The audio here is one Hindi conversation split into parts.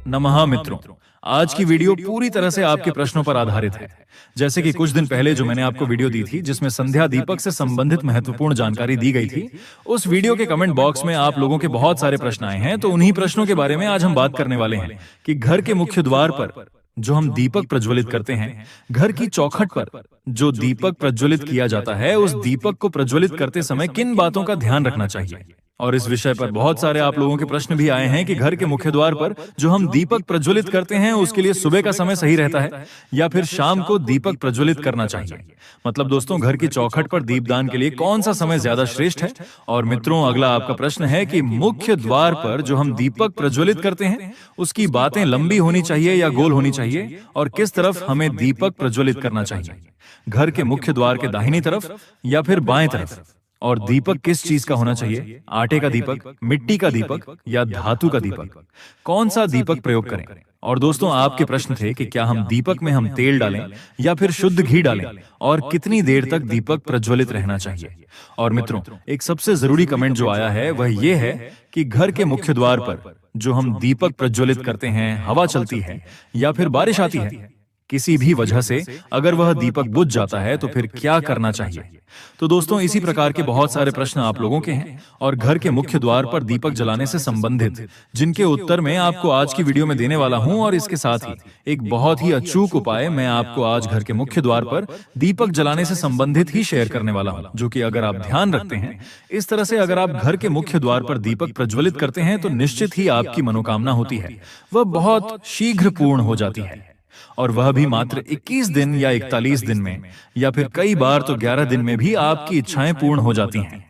नमः मित्रों, आज की वीडियो पूरी तरह से आपके प्रश्नों पर आधारित है। जैसे कि कुछ दिन पहले जो मैंने आपको वीडियो दी थी जिसमें संध्या दीपक से संबंधित महत्वपूर्ण जानकारी दी गई थी, उस वीडियो के कमेंट बॉक्स में आप लोगों के बहुत सारे प्रश्न आए हैं। तो उन्हीं प्रश्नों के बारे में आज हम बात करने वाले हैं कि घर के मुख्य द्वार पर जो हम दीपक प्रज्वलित करते हैं, घर की चौखट पर जो दीपक प्रज्वलित किया जाता है, उस दीपक को प्रज्वलित करते समय किन बातों का ध्यान रखना चाहिए। और इस विषय पर बहुत सारे आप लोगों के प्रश्न भी आए हैं कि घर के मुख्य द्वार पर जो हम दीपक प्रज्वलित करते हैं उसके लिए सुबह का समय सही रहता है या फिर शाम को दीपक प्रज्वलित करना चाहिए। मतलब दोस्तों, घर की चौखट पर दीपदान के लिए कौन सा समय ज्यादा श्रेष्ठ है। और मित्रों, अगला आपका प्रश्न है कि मुख्य द्वार पर जो हम दीपक प्रज्वलित करते हैं उसकी बातें लंबी होनी चाहिए या गोल होनी चाहिए, और किस तरफ हमें दीपक प्रज्वलित करना चाहिए, घर के मुख्य द्वार के दाहिनी तरफ या फिर बाएं तरफ। और दीपक किस चीज का होना चाहिए, आटे का दीपक, मिट्टी का दीपक या धातु का दीपक, कौन सा दीपक प्रयोग करें। और दोस्तों, आपके प्रश्न थे कि क्या हम दीपक में हम तेल डालें या फिर शुद्ध घी डालें, और कितनी देर तक दीपक प्रज्वलित रहना चाहिए। और मित्रों, एक सबसे जरूरी कमेंट जो आया है वह यह है कि घर के मुख्य द्वार पर जो हम दीपक प्रज्वलित करते हैं, हवा चलती है या फिर बारिश आती है, किसी भी वजह से अगर वह दीपक बुझ जाता है तो फिर क्या करना चाहिए। तो दोस्तों, इसी प्रकार के बहुत सारे प्रश्न आप लोगों के हैं और घर के मुख्य द्वार पर दीपक जलाने से संबंधित जिनके उत्तर मैं आपको आज की वीडियो में देने वाला हूं। और इसके साथ ही एक बहुत ही अचूक उपाय मैं आपको आज घर के मुख्य द्वार पर दीपक जलाने से संबंधित ही शेयर करने वाला हूं, जो कि अगर आप ध्यान रखते हैं, इस तरह से अगर आप घर के मुख्य द्वार पर दीपक प्रज्वलित करते हैं तो निश्चित ही आपकी मनोकामना होती है वह बहुत शीघ्र पूर्ण हो जाती है। और वह भी मात्र 21 दिन या 41 दिन में, या फिर कई बार तो 11 दिन में भी आपकी इच्छाएं पूर्ण हो जाती हैं।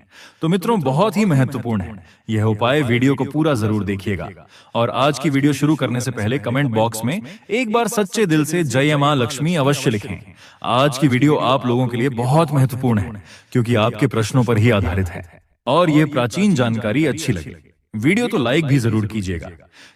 तो मित्रों, बहुत ही महत्वपूर्ण है यह उपाय, वीडियो को पूरा जरूर देखिएगा। और आज की वीडियो शुरू करने से पहले कमेंट बॉक्स में एक बार सच्चे दिल से जय मां लक्ष्मी अवश्य लिखें। आज की वीडियो आप लोगों के लिए बहुत महत्वपूर्ण है क्योंकि आपके प्रश्नों पर ही आधारित है और यह प्राचीन जानकारी अच्छी लगे। वीडियो तो लाइक भी जरूर कीजिएगा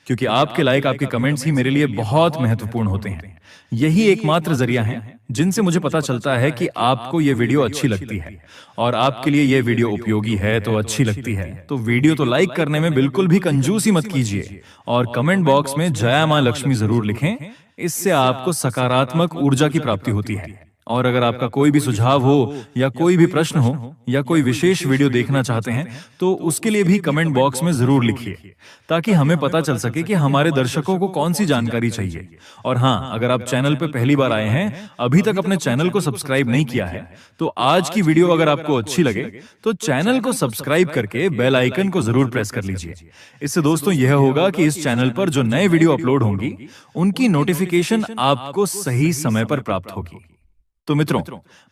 क्योंकि आपके लाइक, आपके कमेंट्स ही मेरे लिए बहुत महत्वपूर्ण होते हैं। यही एकमात्र जरिया है जिनसे मुझे पता चलता है कि आपको ये वीडियो अच्छी लगती है और आपके लिए ये वीडियो उपयोगी है तो अच्छी लगती है। तो वीडियो तो लाइक करने में बिल्कुल भी कंजूसी मत कीजिए और कमेंट बॉक्स में जय मां लक्ष्मी जरूर लिखें। इससे आपको सकारात्मक ऊर्जा की प्राप्ति होती है। और अगर आपका कोई भी सुझाव हो या कोई भी प्रश्न हो या कोई विशेष वीडियो देखना चाहते हैं तो उसके लिए भी कमेंट बॉक्स में जरूर लिखिए ताकि हमें पता चल सके कि हमारे दर्शकों को कौन सी जानकारी चाहिए। और हाँ, अगर आप चैनल पर पहली बार आए हैं, अभी तक अपने चैनल को सब्सक्राइब नहीं किया है, तो आज की वीडियो अगर आपको अच्छी लगे तो चैनल को सब्सक्राइब करके बेल आइकन को जरूर प्रेस कर लीजिए। इससे दोस्तों यह होगा कि इस चैनल पर जो नए वीडियो अपलोड होंगी उनकी नोटिफिकेशन आपको सही समय पर प्राप्त होगी। तो मित्रों,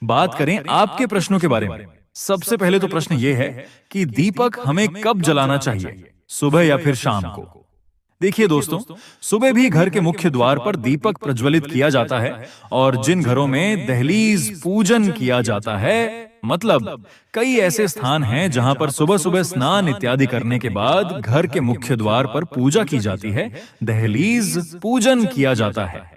बात करें आपके प्रश्नों के बारे में। सबसे पहले तो प्रश्न यह है कि दीपक हमें कब जलाना चाहिए, सुबह या फिर शाम को। देखिए दोस्तों, सुबह भी घर के मुख्य द्वार पर दीपक प्रज्वलित किया जाता है और जिन घरों में दहलीज पूजन किया जाता है, मतलब कई ऐसे स्थान हैं जहां पर सुबह सुबह स्नान इत्यादि करने के बाद घर के मुख्य द्वार पर पूजा की जाती है, दहलीज पूजन किया जाता है।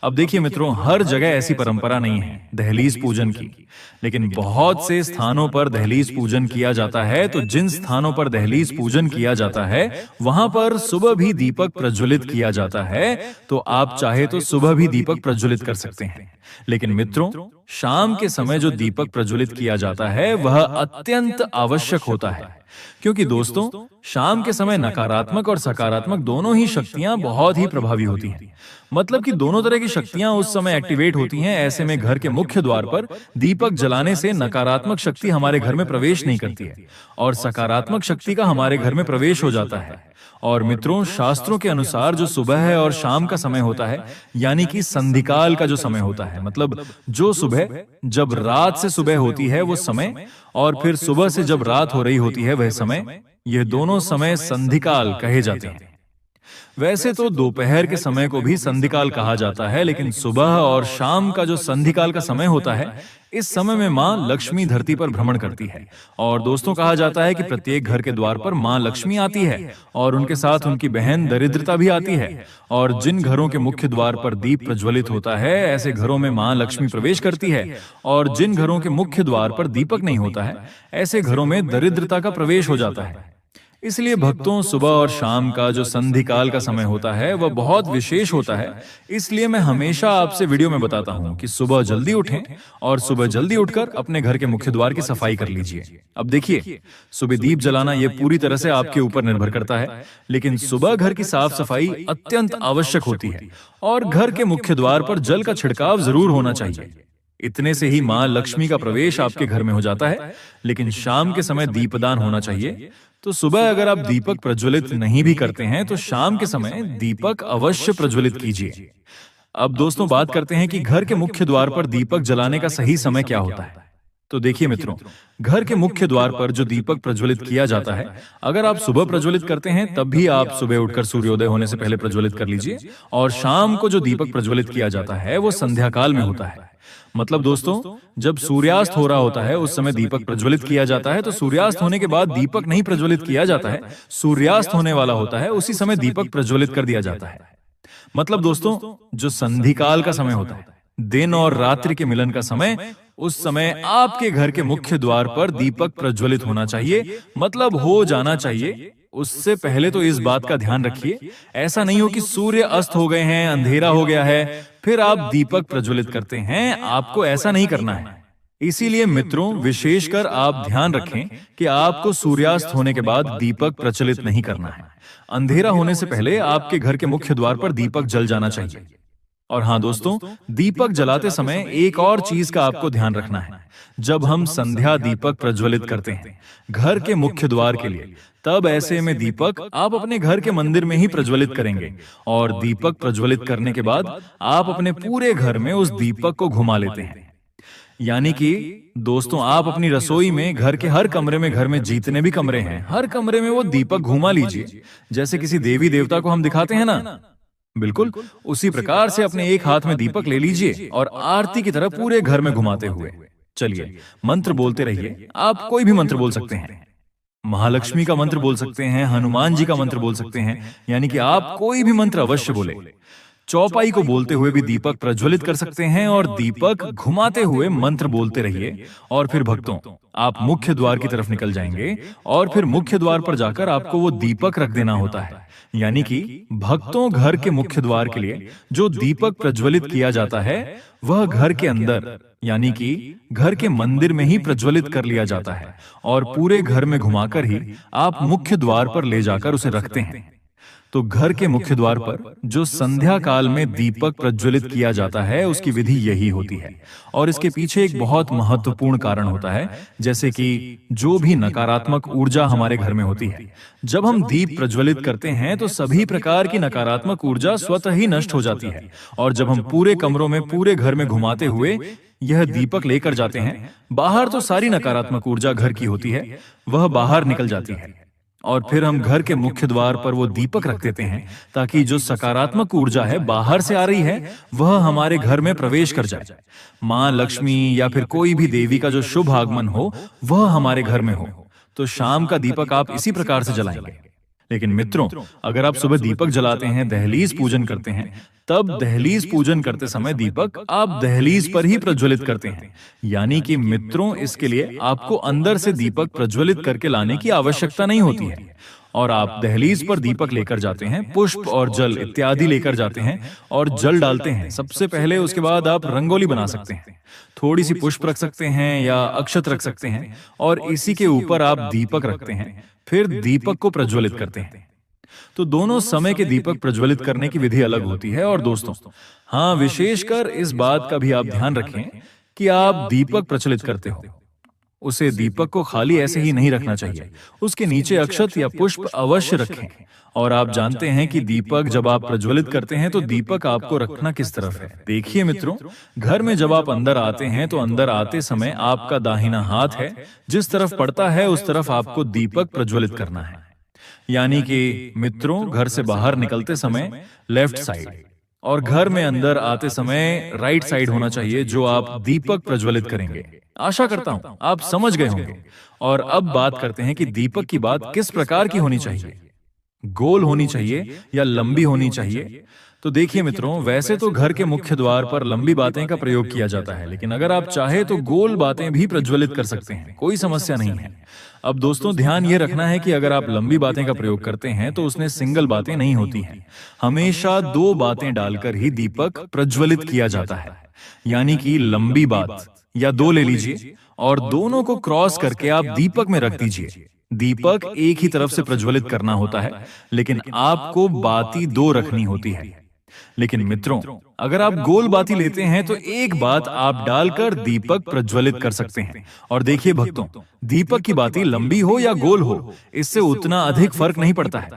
अब देखिए मित्रों, हर जगह ऐसी परंपरा नहीं है दहलीज पूजन की, लेकिन बहुत से स्थानों पर दहलीज पूजन किया जाता है। तो जिन स्थानों पर दहलीज पूजन किया जाता है वहां पर सुबह भी दीपक प्रज्वलित किया जाता है। तो आप चाहे तो सुबह भी दीपक प्रज्वलित कर सकते हैं, लेकिन मित्रों, शाम के समय जो दीपक प्रज्वलित किया जाता है वह अत्यंत आवश्यक होता है क्योंकि दोस्तों, शाम के समय नकारात्मक और सकारात्मक दोनों ही शक्तियां बहुत ही प्रभावी होती हैं। मतलब कि दोनों तरह की शक्तियां उस समय एक्टिवेट होती हैं। ऐसे में घर के मुख्य द्वार पर दीपक जलाने से नकारात्मक शक्ति हमारे घर में प्रवेश नहीं करती है और सकारात्मक शक्ति का हमारे घर में प्रवेश हो जाता है। और मित्रों, शास्त्रों के अनुसार जो सुबह है और शाम का समय होता है, यानी कि संधिकाल का जो समय होता है, मतलब जो सुबह जब रात से सुबह होती है वो समय, और फिर सुबह से जब रात हो रही होती है वह समय, ये दोनों समय संधिकाल कहे जाते हैं। वैसे तो दोपहर के समय को भी संधिकाल कहा जाता है, लेकिन सुबह और शाम का जो संधिकाल का समय होता है, इस समय में मां लक्ष्मी धरती पर भ्रमण करती है। और दोस्तों, कहा जाता है कि प्रत्येक घर के द्वार पर मां लक्ष्मी आती है और उनके साथ उनकी बहन दरिद्रता भी आती है। और जिन घरों के मुख्य द्वार पर दीप प्रज्वलित होता है, ऐसे घरों में मां लक्ष्मी प्रवेश करती है। और जिन घरों के मुख्य द्वार पर दीपक नहीं होता है, ऐसे घरों में दरिद्रता का प्रवेश हो जाता है। इसलिए भक्तों, सुबह और शाम का जो संधि काल का समय होता है वह बहुत विशेष होता है। इसलिए मैं हमेशा आपसे वीडियो में बताता हूं कि सुबह जल्दी उठें और सुबह जल्दी उठकर अपने घर के मुख्य द्वार की सफाई कर लीजिए। अब देखिए, सुबह दीप जलाना यह पूरी तरह से आपके ऊपर निर्भर करता है, लेकिन सुबह घर की साफ सफाई अत्यंत आवश्यक होती है और घर के मुख्य द्वार पर जल का छिड़काव जरूर होना चाहिए। इतने से ही मां लक्ष्मी का प्रवेश आपके घर में हो जाता है। लेकिन शाम के समय दीपदान होना चाहिए। तो सुबह अगर आप दीपक प्रज्वलित नहीं भी करते हैं तो शाम के समय दीपक अवश्य प्रज्वलित कीजिए। अब दोस्तों, बात करते हैं कि घर के मुख्य द्वार पर दीपक जलाने का सही समय क्या होता है। तो देखिए मित्रों, घर के मुख्य द्वार पर जो दीपक प्रज्वलित किया जाता है, अगर आप सुबह प्रज्वलित करते हैं तब भी आप सुबह उठकर सूर्योदय होने से पहले प्रज्वलित कर लीजिए। और शाम को जो दीपक प्रज्वलित किया जाता है वो संध्या काल में होता है। मतलब दोस्तों, जब सूर्यास्त हो रहा होता है उस समय दीपक प्रज्वलित किया जाता है। तो सूर्यास्त होने के बाद दीपक नहीं प्रज्वलित किया जाता है, सूर्यास्त होने वाला होता है उसी समय दीपक प्रज्वलित कर दिया जाता है। मतलब दोस्तों, जो संधि काल का समय होता है, दिन और रात्रि के मिलन का समय, उस समय आपके घर के मुख्य द्वार पर दीपक प्रज्वलित होना चाहिए, मतलब हो जाना चाहिए। उससे पहले तो इस बात का ध्यान रखिए, ऐसा नहीं हो कि सूर्य अस्त हो गए हैं, अंधेरा हो गया है, फिर आप दीपक प्रज्वलित करते हैं। आपको ऐसा नहीं करना है। इसीलिए मित्रों, विशेषकर आप ध्यान रखें कि आपको सूर्यास्त होने के बाद दीपक प्रज्वलित नहीं करना है। अंधेरा होने से पहले आपके घर के मुख्य द्वार पर दीपक जल जाना चाहिए। और हाँ दोस्तों, दीपक जलाते समय एक और चीज का आपको ध्यान रखना है। जब हम संध्या दीपक प्रज्वलित करते हैं घर के मुख्य द्वार के लिए, तब ऐसे में दीपक आप अपने घर के मंदिर में ही प्रज्वलित करेंगे। और दीपक प्रज्वलित करने के बाद आप अपने पूरे घर में उस दीपक को घुमा लेते हैं। यानी कि दोस्तों, आप अपनी रसोई में, घर के हर कमरे में, घर में जितने भी कमरे हैं, हर कमरे में वो दीपक घुमा लीजिए। जैसे किसी देवी देवता को हम दिखाते हैं ना, बिल्कुल उसी प्रकार से अपने एक हाथ में दीपक ले लीजिए और आरती की तरह पूरे घर में घुमाते हुए चलिए मंत्र बोलते रहिए। आप कोई भी मंत्र बोल सकते हैं, महालक्ष्मी का मंत्र बोल सकते हैं, हनुमान जी का मंत्र बोल सकते हैं, यानी कि आप कोई भी मंत्र अवश्य बोले। चौपाई को बोलते हुए भी दीपक प्रज्वलित कर सकते हैं और दीपक घुमाते हुए मंत्र बोलते रहिए। और फिर भक्तों, आप मुख्य द्वार की तरफ निकल जाएंगे और फिर मुख्य द्वार पर जाकर आपको वो दीपक रख देना होता है। यानी कि भक्तों, घर के मुख्य द्वार के लिए जो दीपक प्रज्वलित किया जाता है वह घर के अंदर, यानी कि घर के मंदिर में ही प्रज्वलित कर लिया जाता है और पूरे घर में घुमाकर ही आप मुख्य द्वार पर ले जाकर उसे रखते हैं। तो घर के मुख्य द्वार पर जो संध्या काल में दीपक प्रज्वलित किया जाता है उसकी विधि यही होती है। और इसके पीछे एक बहुत महत्वपूर्ण कारण होता है, जैसे कि जो भी नकारात्मक ऊर्जा हमारे घर में होती है, जब हम दीप प्रज्वलित करते हैं तो सभी प्रकार की नकारात्मक ऊर्जा स्वतः ही नष्ट हो जाती है। और जब हम पूरे कमरों में, पूरे घर में घुमाते हुए यह दीपक लेकर जाते हैं, बाहर तो सारी नकारात्मक ऊर्जा घर की होती है, वह बाहर निकल जाती है। और फिर हम घर के मुख्य द्वार पर वो दीपक रख देते हैं ताकि जो सकारात्मक ऊर्जा है बाहर से आ रही है वह हमारे घर में प्रवेश कर जाए। मां लक्ष्मी या फिर कोई भी देवी का जो शुभ आगमन हो वह हमारे घर में हो। तो शाम का दीपक आप इसी प्रकार से जलाएंगे। लेकिन मित्रों, अगर आप सुबह दीपक जलाते हैं, दहलीज पूजन करते हैं, तब दहलीज पूजन करते समय दीपक आप दहलीज पर ही प्रज्वलित करते हैं। यानी कि मित्रों, इसके लिए आपको अंदर से दीपक प्रज्वलित करके लाने की आवश्यकता नहीं होती है। और आप दहलीज पर दीपक लेकर जाते हैं, पुष्प और जल इत्यादि लेकर जाते हैं और जल डालते हैं सबसे पहले। उसके बाद आप रंगोली बना सकते हैं, थोड़ी सी पुष्प रख सकते हैं या अक्षत रख सकते हैं और इसी के ऊपर आप दीपक रखते हैं, फिर दीपक को प्रज्वलित करते हैं। तो दोनों समय के दीपक प्रज्वलित करने की विधि अलग होती है। और दोस्तों, हाँ, विशेषकर इस बात का भी आप ध्यान रखें कि आप दीपक प्रज्वलित करते हो, उसे दीपक को खाली ऐसे ही नहीं रखना चाहिए, उसके नीचे अक्षत या पुष्प अवश्य रखें। और आप जानते हैं कि दीपक जब आप प्रज्वलित करते हैं तो दीपक आपको रखना किस तरफ है। देखिए मित्रों, घर में जब आप अंदर आते हैं तो अंदर आते समय आपका दाहिना हाथ है, जिस तरफ पड़ता है उस तरफ आपको दीपक प्रज्वलित करना है। यानी कि मित्रों, घर से बाहर निकलते समय लेफ्ट साइड और घर में अंदर आते समय राइट साइड होना चाहिए जो आप दीपक प्रज्वलित करेंगे। आशा करता हूं आप समझ गए होंगे। और अब बात करते हैं कि दीपक की बात किस प्रकार की होनी चाहिए, गोल होनी चाहिए या लंबी होनी चाहिए। तो देखिए मित्रों, वैसे तो घर के मुख्य द्वार पर लंबी बातें का प्रयोग किया जाता है, लेकिन अगर आप चाहे तो गोल बातें भी प्रज्वलित कर सकते हैं, कोई समस्या नहीं है। अब दोस्तों ध्यान ये रखना है कि अगर आप लंबी बातें का प्रयोग करते हैं तो उसमें सिंगल बातें नहीं होती हैं। हमेशा दो बातें डालकर ही दीपक प्रज्वलित किया जाता है। यानी कि लंबी बात या दो ले लीजिए और दोनों को क्रॉस करके आप दीपक में रख दीजिए। दीपक एक ही तरफ से प्रज्वलित करना होता है, लेकिन आपको बाती दो रखनी होती है। लेकिन मित्रों, अगर आप गोल बाती लेते हैं तो एक बात आप डालकर दीपक प्रज्वलित कर सकते हैं। और देखिए भक्तों, दीपक की बाती लंबी हो या गोल हो, इससे उतना अधिक फर्क नहीं पड़ता है।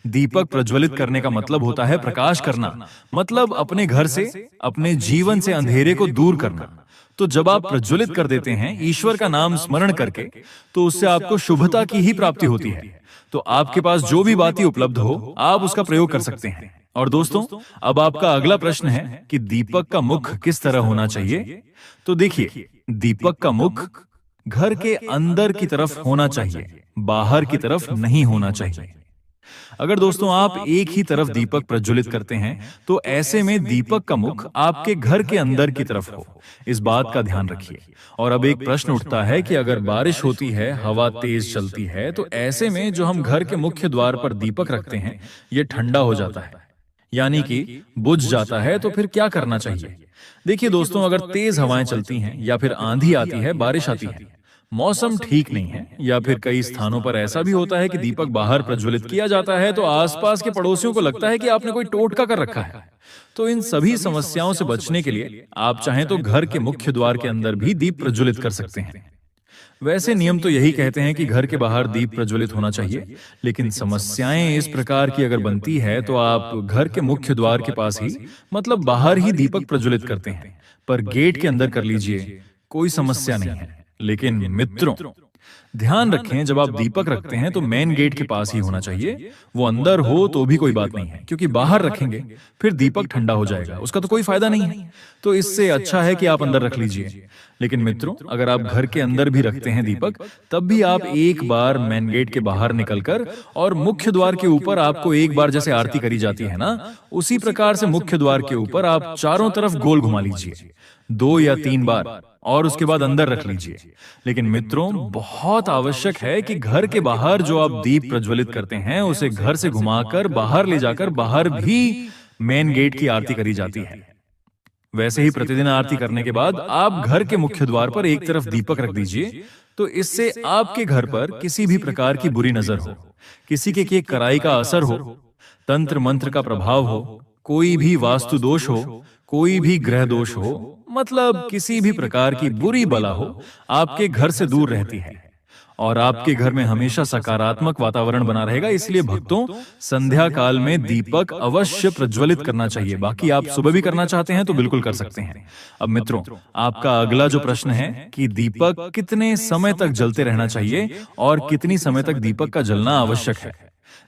दीपक प्रज्वलित करने का मतलब होता है प्रकाश करना, मतलब अपने घर से, अपने जीवन से अंधेरे को दूर करना। तो जब आप प्रज्वलित कर देते हैं ईश्वर का नाम स्मरण करके, तो उससे आपको शुभता की ही प्राप्ति होती है। तो आपके पास जो भी बाती उपलब्ध हो, आप उसका प्रयोग कर सकते हैं। और दोस्तों, अब आपका अगला प्रश्न है कि दीपक का मुख किस तरह होना चाहिए। तो देखिए, दीपक का मुख घर के अंदर की तरफ होना चाहिए, बाहर की तरफ नहीं होना चाहिए। अगर दोस्तों आप एक ही तरफ दीपक प्रज्वलित करते हैं तो ऐसे में दीपक का मुख आपके घर के अंदर की तरफ हो, इस बात का ध्यान रखिए। और अब एक प्रश्न उठता है कि अगर बारिश होती है, हवा तेज चलती है, तो ऐसे में जो हम घर के मुख्य द्वार पर दीपक रखते हैं ये ठंडा हो जाता है, यानी कि बुझ जाता है। तो फिर क्या करना चाहिए? देखिए दोस्तों, अगर तेज हवाएं चलती हैं या फिर आंधी आती है, बारिश आती है, मौसम ठीक नहीं है, या फिर कई स्थानों पर ऐसा भी होता है कि दीपक बाहर प्रज्वलित किया जाता है तो आसपास के पड़ोसियों को लगता है कि आपने कोई टोटका कर रखा है। तो इन सभी समस्याओं से बचने के लिए आप चाहें तो घर के मुख्य द्वार के अंदर भी दीप प्रज्वलित कर सकते हैं। वैसे नियम तो यही कहते हैं कि घर के बाहर दीप प्रज्वलित होना चाहिए, लेकिन समस्याएं इस प्रकार की अगर बनती है तो आप घर के मुख्य द्वार के पास ही, मतलब बाहर ही दीपक प्रज्वलित करते हैं, पर गेट के अंदर कर लीजिए, कोई समस्या नहीं है। लेकिन मित्रों, ध्यान रखें, जब आप दीपक रखते हैं तो मेन गेट के पास ही होना चाहिए। वो अंदर हो तो भी कोई बात नहीं है, क्योंकि बाहर रखेंगे फिर दीपक ठंडा हो जाएगा, उसका तो कोई फायदा नहीं है। तो इससे अच्छा है कि आप अंदर रख लीजिए। लेकिन मित्रों, अगर आप घर के अंदर भी रखते हैं दीपक, तब भी आप एक बार मेन गेट के बाहर निकलकर और मुख्य द्वार के ऊपर आपको एक बार जैसे आरती करी जाती है ना, उसी प्रकार से मुख्य द्वार के ऊपर आप चारों तरफ गोल घुमा लीजिए 2 या 3 बार, और उसके बाद अंदर रख लीजिए। लेकिन मित्रों, बहुत आवश्यक है कि घर के बाहर जो आप दीप प्रज्वलित करते हैं उसे घर से घुमाकर बाहर ले जाकर बाहर भी मेन गेट की आरती करी जाती है। वैसे ही प्रतिदिन आरती करने के बाद आप घर के मुख्य द्वार पर एक तरफ दीपक रख दीजिए, तो इससे आपके घर पर किसी भी प्रकार की बुरी नजर हो, किसी के कराई का असर हो, तंत्र मंत्र का प्रभाव हो, कोई भी वास्तु दोष हो, कोई भी ग्रह दोष हो, मतलब किसी भी प्रकार की बुरी बला हो, आपके घर से दूर रहती है और आपके घर में हमेशा सकारात्मक वातावरण बना रहेगा। इसलिए भक्तों, संध्या काल में दीपक अवश्य प्रज्वलित करना चाहिए। बाकी आप सुबह भी करना चाहते हैं तो बिल्कुल कर सकते हैं। अब मित्रों, आपका अगला जो प्रश्न है कि दीपक कितने समय तक जलते रहना चाहिए और कितनी समय तक दीपक का जलना आवश्यक है।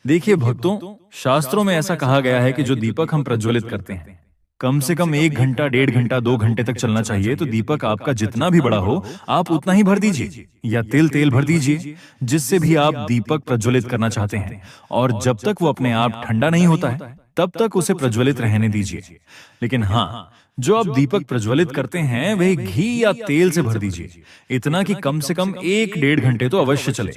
देखिए भक्तों, शास्त्रों में ऐसा कहा गया है कि जो दीपक हम प्रज्वलित करते हैं कम से कम 1 घंटा, 1.5 घंटा, 2 घंटे तक चलना चाहिए। तो दीपक आपका जितना भी बड़ा हो, आप उतना ही भर दीजिए, या तेल भर दीजिए, जिससे भी आप दीपक प्रज्वलित करना चाहते हैं। और जब तक वो अपने आप ठंडा नहीं होता है, तब तक उसे प्रज्वलित रहने दीजिए। लेकिन हाँ, जो आप दीपक प्रज्वलित करते हैं वह घी या तेल से भर दीजिए, इतना कि कम से कम 1-1.5 घंटे तो अवश्य चले।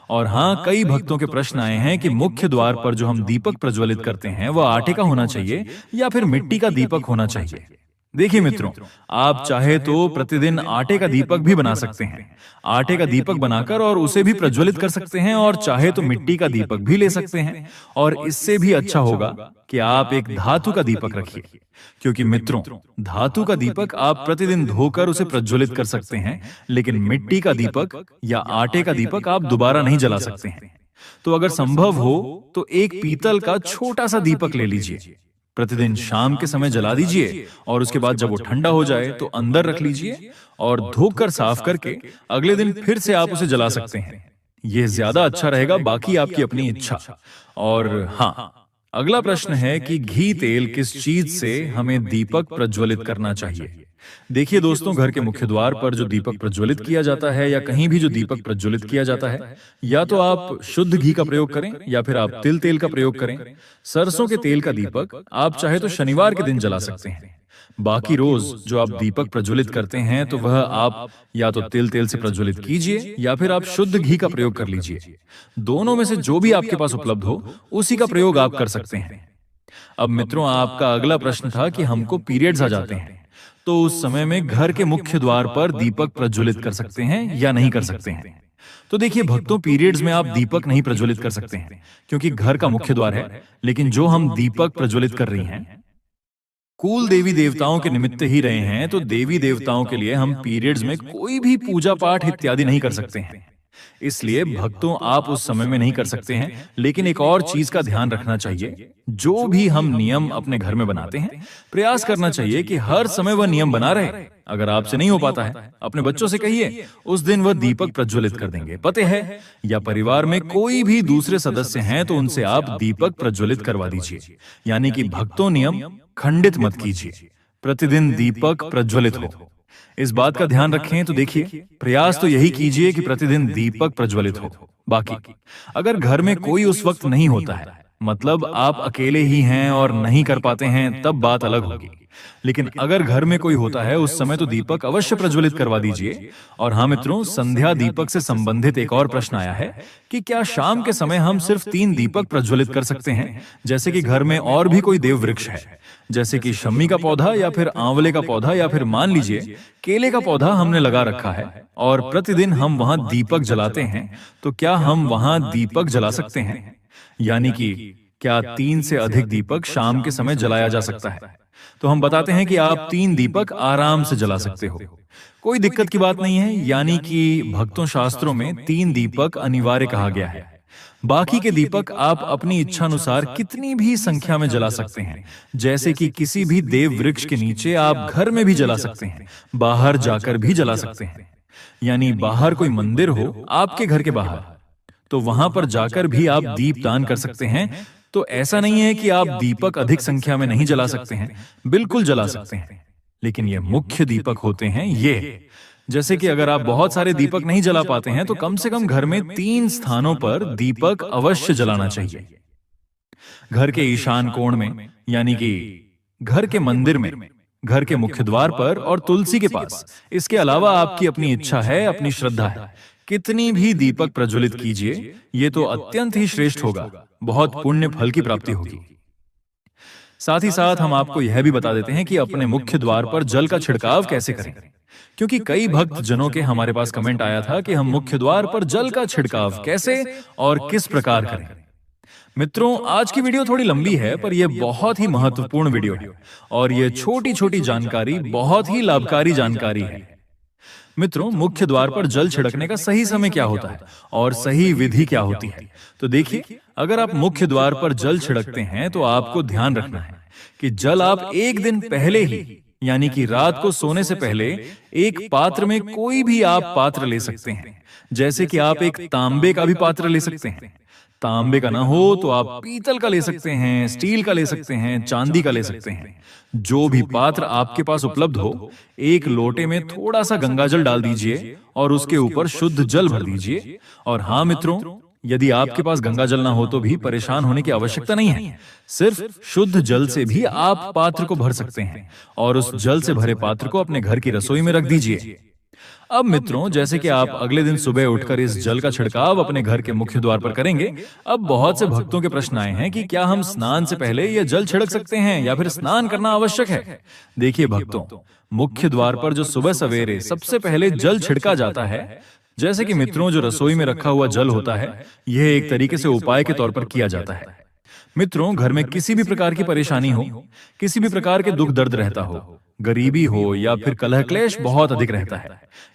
और हाँ, कई भक्तों के प्रश्न आए हैं कि मुख्य द्वार पर जो हम दीपक प्रज्वलित करते हैं वह आटे का होना चाहिए या फिर मिट्टी का दीपक होना चाहिए। देखिए मित्रों, आप चाहे तो प्रतिदिन आटे का दीपक भी बना सकते हैं, आटे का दीपक बनाकर और उसे भी प्रज्वलित कर सकते हैं, और चाहे तो मिट्टी का दीपक भी ले सकते हैं। और इससे भी अच्छा होगा कि आप एक धातु का दीपक रखिए, क्योंकि मित्रों, धातु का दीपक आप प्रतिदिन धोकर उसे प्रज्वलित कर सकते हैं, लेकिन मिट्टी का दीपक या आटे का दीपक आप दोबारा नहीं जला सकते हैं। तो अगर संभव हो तो एक पीतल का छोटा सा दीपक ले लीजिए, प्रतिदिन शाम के समय जला दीजिए, और उसके बाद जब वो ठंडा हो जाए तो अंदर रख लीजिए और धोकर साफ करके अगले दिन फिर से आप उसे जला सकते हैं। यह ज्यादा अच्छा रहेगा, बाकी आपकी अपनी इच्छा। और हाँ, अगला प्रश्न है कि घी तेल किस चीज से हमें दीपक प्रज्वलित करना चाहिए। देखिए दोस्तों, घर के मुख्य द्वार पर जो दीपक प्रज्वलित किया जाता है या कहीं भी जो दीपक प्रज्वलित किया जाता है, या तो आप शुद्ध घी का प्रयोग करें या फिर आप तिल तेल का प्रयोग करें। सरसों के तेल का दीपक आप चाहे तो शनिवार के दिन जला सकते हैं, बाकी रोज जो आप दीपक प्रज्वलित करते हैं तो वह आप या तो तिल तेल से प्रज्वलित कीजिए या फिर आप शुद्ध घी का प्रयोग कर लीजिए। दोनों में से जो भी आपके पास उपलब्ध हो उसी का प्रयोग आप कर सकते हैं। अब मित्रों, आपका अगला प्रश्न था कि हमको पीरियड्स आ जाते हैं तो उस समय में घर के मुख्य द्वार पर दीपक प्रज्वलित कर सकते हैं या नहीं कर सकते हैं। तो देखिए भक्तों, पीरियड्स में आप दीपक नहीं प्रज्वलित कर सकते हैं क्योंकि घर का मुख्य द्वार है। लेकिन जो हम दीपक प्रज्वलित कर रही हैं कुल देवी देवताओं के निमित्त ही रहे हैं, तो देवी देवताओं के लिए हम पीरियड्स में कोई भी पूजा पाठ इत्यादि नहीं कर सकते हैं। इसलिए भक्तों, आप उस समय में नहीं कर सकते हैं। लेकिन एक और चीज का ध्यान रखना चाहिए, जो भी हम नियम अपने घर में बनाते हैं प्रयास करना चाहिए कि हर समय वह नियम बना रहे। अगर आपसे नहीं हो पाता है, अपने बच्चों से कहिए, उस दिन वह दीपक प्रज्वलित कर देंगे। पते है, या परिवार में कोई भी दूसरे सदस्य हैं तो उनसे आप दीपक प्रज्वलित करवा दीजिए। यानी कि भक्तों, नियम खंडित मत कीजिए, प्रतिदिन दीपक प्रज्वलित हो। इस बात का ध्यान रखें। तो देखिए, प्रयास तो यही कीजिए कि प्रतिदिन दीपक प्रज्वलित हो। बाकी अगर घर में कोई उस वक्त नहीं होता है, मतलब आप अकेले ही हैं और नहीं कर पाते हैं, तब बात अलग होगी। लेकिन अगर घर में कोई होता है उस समय तो दीपक अवश्य प्रज्वलित करवा दीजिए। और हाँ मित्रों, संध्या दीपक से संबंधित एक और प्रश्न आया है कि क्या शाम के समय हम सिर्फ 3 दीपक प्रज्वलित कर सकते हैं, जैसे कि घर में और भी कोई देव वृक्ष है, जैसे कि शम्मी का पौधा या फिर आंवले का पौधा या फिर मान लीजिए केले का पौधा हमने लगा रखा है और प्रतिदिन हम वहां दीपक जलाते हैं, तो क्या हम वहां दीपक जला सकते हैं? यानी कि क्या 3 से अधिक दीपक शाम के समय जलाया जा सकता है? तो हम बताते हैं कि आप 3 दीपक आराम से जला सकते हो, कोई दिक्कत की बात नहीं है। यानी कि भक्तों, शास्त्रों में 3 दीपक अनिवार्य कहा गया है। बाकी के दीपक आप अपनी इच्छानुसार कितनी भी संख्या में जला सकते हैं, जैसे कि किसी भी देव वृक्ष के नीचे आप घर में भी जला सकते हैं, बाहर जाकर भी जला सकते हैं। यानी बाहर कोई मंदिर हो आपके घर के बाहर, तो वहां पर जाकर भी आप दीप दान कर सकते हैं। तो ऐसा नहीं है कि आप दीपक अधिक संख्या में नहीं जला सकते हैं, बिल्कुल जला सकते हैं। लेकिन ये मुख्य दीपक होते हैं ये, जैसे कि अगर आप बहुत सारे दीपक नहीं जला पाते हैं तो कम से कम घर में 3 स्थानों पर दीपक अवश्य जलाना चाहिए। घर के ईशान कोण में, यानी कि घर के मंदिर में, घर के मुख्य द्वार पर और तुलसी के पास। इसके अलावा आपकी अपनी इच्छा है, अपनी श्रद्धा है, कितनी भी दीपक प्रज्वलित कीजिए, ये तो अत्यंत ही श्रेष्ठ होगा, बहुत पुण्य फल की प्राप्ति होगी। साथ ही साथ हम आपको यह भी बता देते हैं कि अपने मुख्य द्वार पर जल का छिड़काव कैसे करें, क्योंकि कई भक्त जनों के हमारे पास कमेंट आया था कि हम मुख्य द्वार पर जल का छिड़काव कैसे और किस प्रकार करें। मित्रों, आज की वीडियो थोड़ी लंबी है, पर यह बहुत ही महत्वपूर्ण वीडियो है और यह छोटी छोटी जानकारी बहुत ही लाभकारी जानकारी है। मित्रों, मुख्य द्वार पर जल छिड़कने का सही समय क्या होता है और सही विधि क्या होती है? तो देखिए, अगर आप मुख्य द्वार पर जल छिड़कते हैं तो आपको ध्यान रखना है कि जल आप एक दिन पहले ही, यानी कि रात को सोने से पहले, एक पात्र में, कोई भी आप पात्र ले सकते हैं। जैसे कि आप एक तांबे का भी पात्र ले सकते हैं। तांबे का ना हो तो आप पीतल का ले सकते हैं, स्टील का ले सकते हैं, चांदी का ले सकते हैं। जो भी पात्र आपके पास उपलब्ध हो, एक लोटे में थोड़ा सा गंगाजल डाल दीजिए और उसके ऊपर शुद्ध जल भर दीजिए। और हाँ मित्रों, यदि आपके पास गंगाजल ना हो तो भी परेशान होने की आवश्यकता नहीं है। सिर्फ शुद्ध जल से भी आप पात्र को भर सकते हैं और उस जल से भरे पात्र को अपने घर की रसोई में रख दीजिए। अब मित्रों, जैसे कि आप अगले दिन सुबह उठकर इस जल का छिड़काव अपने घर के मुख्य द्वार पर करेंगे, अब बहुत से भक्तों के प्रश्न आए हैं कि क्या हम स्नान से पहले यह जल छिड़क सकते हैं या फिर स्नान करना आवश्यक है? देखिए भक्तों, मुख्य द्वार पर जो सुबह सवेरे सबसे पहले जल छिड़का जाता है, जैसे कि मित्रों जो रसोई में रखा हुआ जल होता है, यह एक तरीके से उपाय के तौर पर किया जाता है। मित्रों, घर में किसी भी प्रकार की परेशानी हो, किसी भी प्रकार के दुख दर्द रहता हो, गरीबी हो या फिर कलह क्लेश बहुत अधिक रहता है,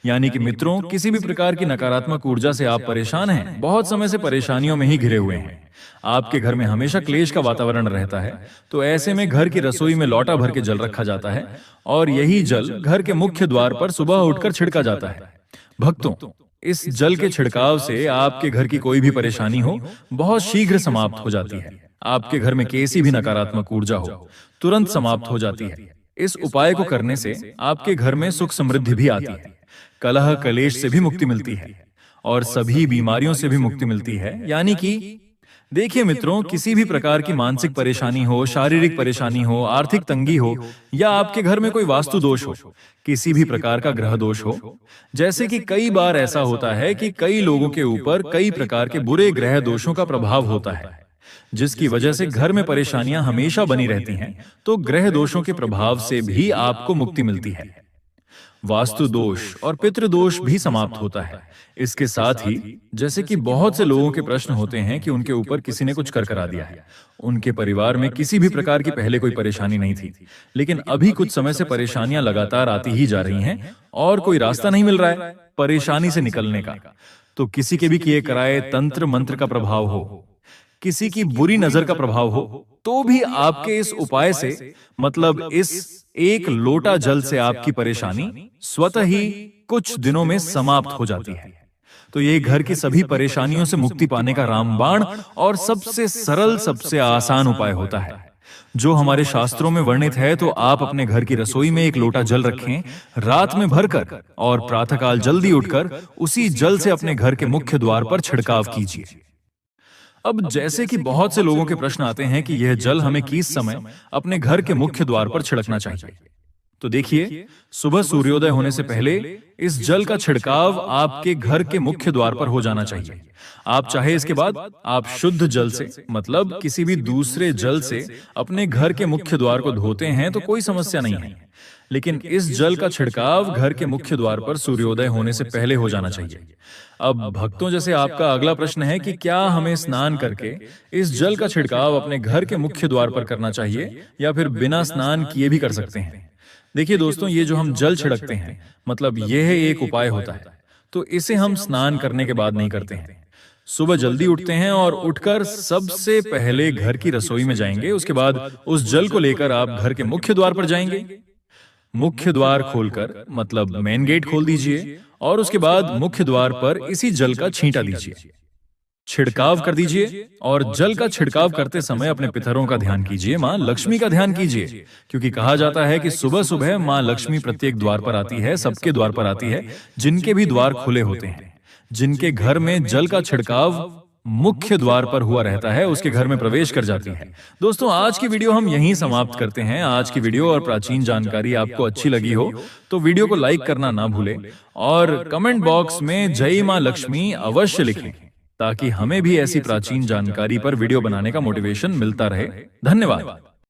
यानी कि मित्रों किसी भी प्रकार की नकारात्मक ऊर्जा से आप परेशान हैं, बहुत समय से परेशानियों में ही घिरे हुए हैं, आपके घर में हमेशा क्लेश का वातावरण रहता है, तो ऐसे में घर की रसोई में लौटा भर के जल रखा जाता है और यही जल घर के मुख्य द्वार पर सुबह उठकर छिड़का जाता है। भक्तों, इस जल के छिड़काव से आपके घर की कोई भी परेशानी हो बहुत शीघ्र समाप्त हो जाती है। आपके घर में कैसी भी नकारात्मक ऊर्जा हो तुरंत समाप्त हो जाती है। इस उपाय को करने से आपके घर में सुख समृद्धि भी आती है, कलह कलेश से भी मुक्ति मिलती है और सभी बीमारियों से भी मुक्ति मिलती है। यानी कि देखिए मित्रों, किसी भी प्रकार की मानसिक परेशानी हो, शारीरिक परेशानी हो, आर्थिक तंगी हो या आपके घर में कोई वास्तु दोष हो, किसी भी प्रकार का ग्रह दोष हो, जैसे कि कई बार ऐसा होता है कि कई लोगों के ऊपर कई प्रकार के बुरे ग्रह दोषों का प्रभाव होता है, जिसकी वजह से घर में परेशानियां हमेशा बनी रहती हैं, तो ग्रह दोषों के प्रभाव से भी आपको मुक्ति मिलती है। वास्तु दोष और पितृदोष भी समाप्त होता है। इसके साथ ही जैसे कि बहुत से लोगों के प्रश्न होते हैं कि उनके ऊपर किसी ने कुछ कर करा दिया है, उनके परिवार में किसी भी प्रकार की पहले कोई परेशानी नहीं थी, लेकिन अभी कुछ समय से परेशानियां लगातार आती ही जा रही हैं और कोई रास्ता नहीं मिल रहा है परेशानी से निकलने का। तो किसी के भी किए कराए तंत्र मंत्र का प्रभाव हो, किसी की बुरी नजर का प्रभाव हो, तो भी आपके इस उपाय से, मतलब इस एक लोटा जल से आपकी परेशानी स्वतः ही कुछ दिनों में समाप्त हो जाती है। तो ये घर की सभी परेशानियों से मुक्ति पाने का रामबाण और सबसे सरल, सबसे आसान उपाय होता है, जो हमारे शास्त्रों में वर्णित है। तो आप अपने घर की रसोई में एक लोटा जल रखें, रात में भरकर और प्रातःकाल जल्दी उठकर उसी जल से अपने घर के मुख्य द्वार पर छिड़काव कीजिए। अब जैसे कि बहुत से लोगों के प्रश्न आते हैं कि यह जल हमें किस समय अपने घर के मुख्य द्वार पर छिड़कना चाहिए, तो देखिए, सुबह सूर्योदय होने से पहले इस जल का छिड़काव आपके घर के मुख्य द्वार पर हो जाना चाहिए। आप चाहे इसके बाद आप शुद्ध जल से, मतलब किसी भी दूसरे जल से अपने घर के मुख्य द्वार को धोते हैं तो कोई समस्या नहीं है, लेकिन इस जल का छिड़काव घर के मुख्य द्वार पर सूर्योदय होने से पहले हो जाना चाहिए। अब भक्तों जैसे आपका अगला प्रश्न है कि क्या हमें स्नान करके इस जल का छिड़काव अपने घर के मुख्य द्वार पर करना चाहिए या फिर बिना स्नान किए भी कर सकते हैं। देखिए दोस्तों, ये जो हम जल छिड़कते हैं, मतलब यह एक उपाय होता है, तो इसे हम स्नान करने के बाद नहीं करते हैं। सुबह जल्दी उठते हैं और उठकर सबसे पहले घर की रसोई में जाएंगे, उसके बाद उस जल को लेकर आप घर के मुख्य द्वार पर जाएंगे। मुख्य द्वार खोलकर, मतलब मेन गेट खोल दीजिए और उसके बाद मुख्य द्वार पर इसी जल का छींटा दीजिए, छिड़काव कर दीजिए। और जल का छिड़काव करते समय अपने पितरों का ध्यान कीजिए, मां लक्ष्मी का ध्यान कीजिए, क्योंकि कहा जाता है कि सुबह सुबह मां लक्ष्मी प्रत्येक द्वार पर आती है, सबके द्वार पर आती है, जिनके भी द्वार खुले होते हैं। जिनके घर में जल का छिड़काव मुख्य द्वार पर हुआ रहता है, उसके घर में प्रवेश कर जाती है। दोस्तों, आज की वीडियो हम यहीं समाप्त करते हैं। आज की वीडियो और प्राचीन जानकारी आपको अच्छी लगी हो तो वीडियो को लाइक करना ना भूलें और कमेंट बॉक्स में जय मां लक्ष्मी अवश्य लिखें, ताकि हमें भी ऐसी प्राचीन जानकारी पर वीडियो बनाने का मोटिवेशन मिलता रहे। धन्यवाद।